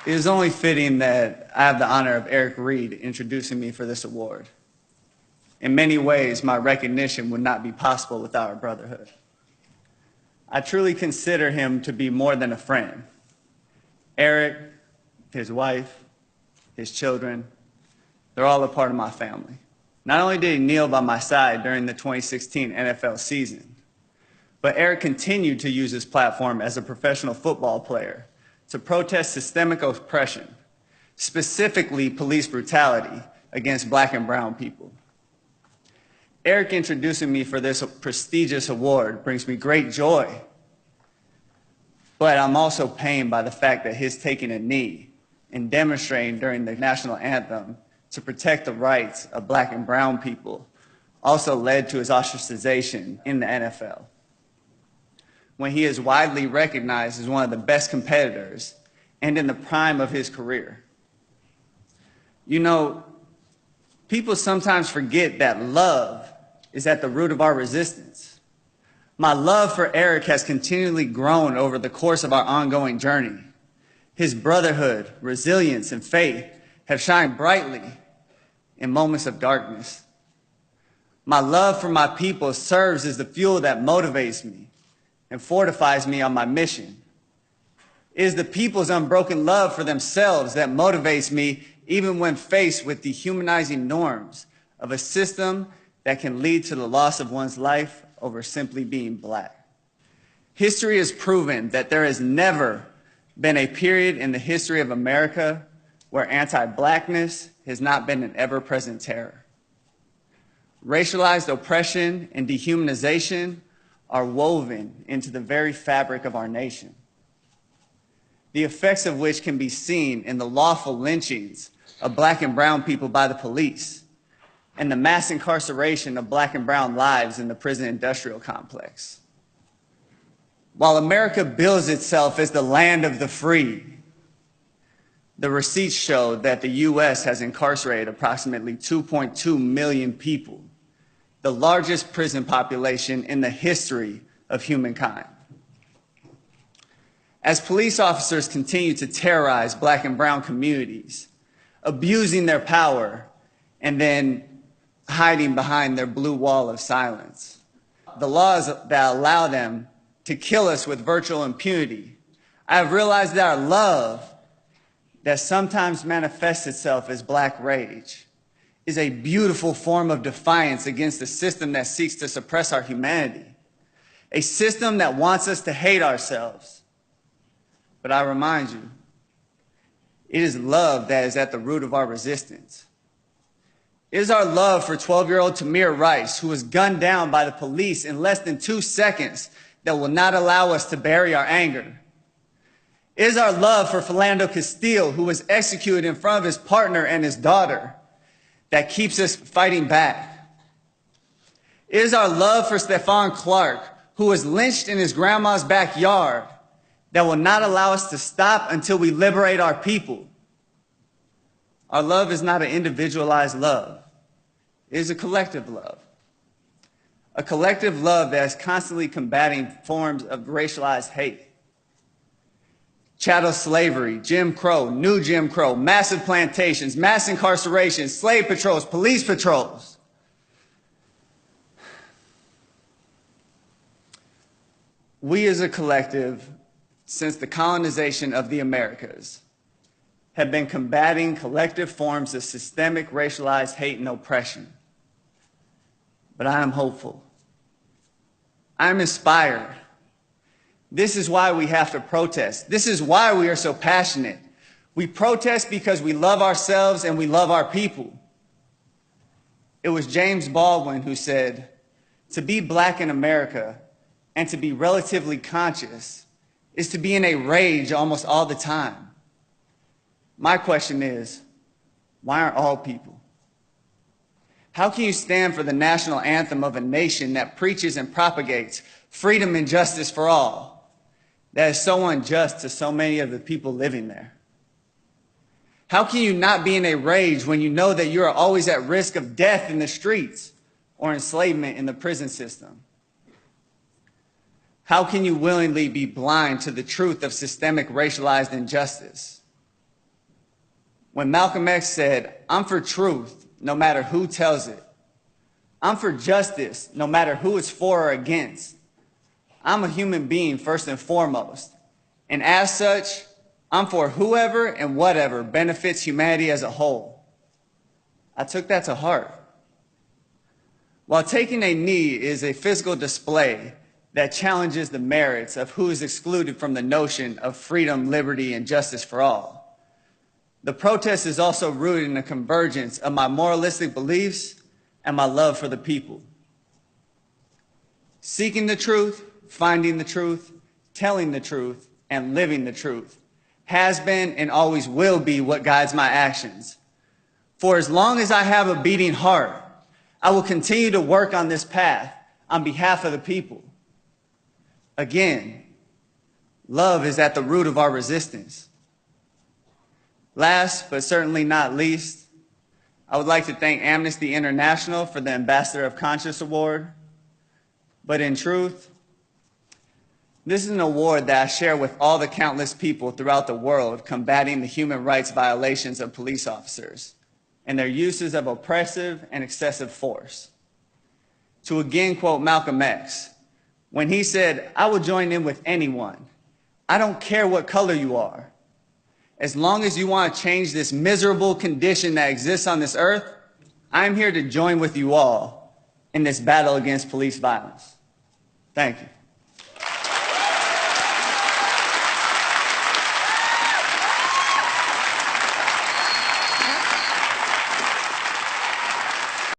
It is only fitting that I have the honor of Eric Reed introducing me for this award. In many ways, my recognition would not be possible without our brotherhood. I truly consider him to be more than a friend. Eric, his wife, his children, they're all a part of my family. Not only did he kneel by my side during the 2016 NFL season, but Eric continued to use his platform as a professional football player to protest systemic oppression, specifically police brutality against Black and brown people. Eric introducing me for this prestigious award brings me great joy, but I'm also pained by the fact that his taking a knee and demonstrating during the national anthem to protect the rights of Black and brown people also led to his ostracization in the NFL, when he is widely recognized as one of the best competitors and in the prime of his career. You know, people sometimes forget that love is at the root of our resistance. My love for Eric has continually grown over the course of our ongoing journey. His brotherhood, resilience, and faith have shined brightly in moments of darkness. My love for my people serves as the fuel that motivates me and fortifies me on my mission. It is the people's unbroken love for themselves that motivates me even when faced with dehumanizing norms of a system that can lead to the loss of one's life over simply being Black. History has proven that there has never been a period in the history of America where anti-Blackness has not been an ever-present terror. Racialized oppression and dehumanization are woven into the very fabric of our nation, the effects of which can be seen in the lawful lynchings of Black and brown people by the police, and the mass incarceration of Black and brown lives in the prison industrial complex. While America bills itself as the land of the free, the receipts show that the U.S. has incarcerated approximately 2.2 million people, the largest prison population in the history of humankind. As police officers continue to terrorize Black and brown communities, abusing their power and then hiding behind their blue wall of silence, the laws that allow them to kill us with virtual impunity, I have realized that our love, that sometimes manifests itself as Black rage, is a beautiful form of defiance against the system that seeks to suppress our humanity, a system that wants us to hate ourselves. But I remind you, it is love that is at the root of our resistance. It is our love for 12-year-old Tamir Rice, who was gunned down by the police in less than 2 seconds, that will not allow us to bury our anger. It is our love for Philando Castile, who was executed in front of his partner and his daughter, that keeps us fighting back. It is our love for Stephon Clark, who was lynched in his grandma's backyard, that will not allow us to stop until we liberate our people. Our love is not an individualized love. It is a collective love. A collective love that is constantly combating forms of racialized hate. Chattel slavery, Jim Crow, new Jim Crow, massive plantations, mass incarceration, slave patrols, police patrols. We as a collective, since the colonization of the Americas, have been combating collective forms of systemic racialized hate and oppression. But I am hopeful. I am inspired. This is why we have to protest. This is why we are so passionate. We protest because we love ourselves and we love our people. It was James Baldwin who said, "To be Black in America and to be relatively conscious is to be in a rage almost all the time." My question is, why aren't all people? How can you stand for the national anthem of a nation that preaches and propagates freedom and justice for all, that is so unjust to so many of the people living there? How can you not be in a rage when you know that you are always at risk of death in the streets or enslavement in the prison system? How can you willingly be blind to the truth of systemic racialized injustice? when Malcom X said, "I'm for truth, no matter who tells it. I'm for justice, no matter who it's for or against. I'm a human being first and foremost, and as such, I'm for whoever and whatever benefits humanity as a whole." I took that to heart. While taking a knee is a physical display that challenges the merits of who is excluded from the notion of freedom, liberty, and justice for all, the protest is also rooted in a convergence of my moralistic beliefs and my love for the people. Seeking the truth, finding the truth, telling the truth, and living the truth has been and always will be what guides my actions. For as long as I have a beating heart, I will continue to work on this path on behalf of the people. Again, love is at the root of our resistance. Last, but certainly not least, I would like to thank Amnesty International for the Ambassador of Conscience Award. But in truth, this is an award that I share with all the countless people throughout the world combating the human rights violations of police officers and their uses of oppressive and excessive force. To again quote Malcom X, when he said, "I will join in with anyone. I don't care what color you are. As long as you want to change this miserable condition that exists on this earth, I'm here to join with you all in this battle against police violence." Thank you.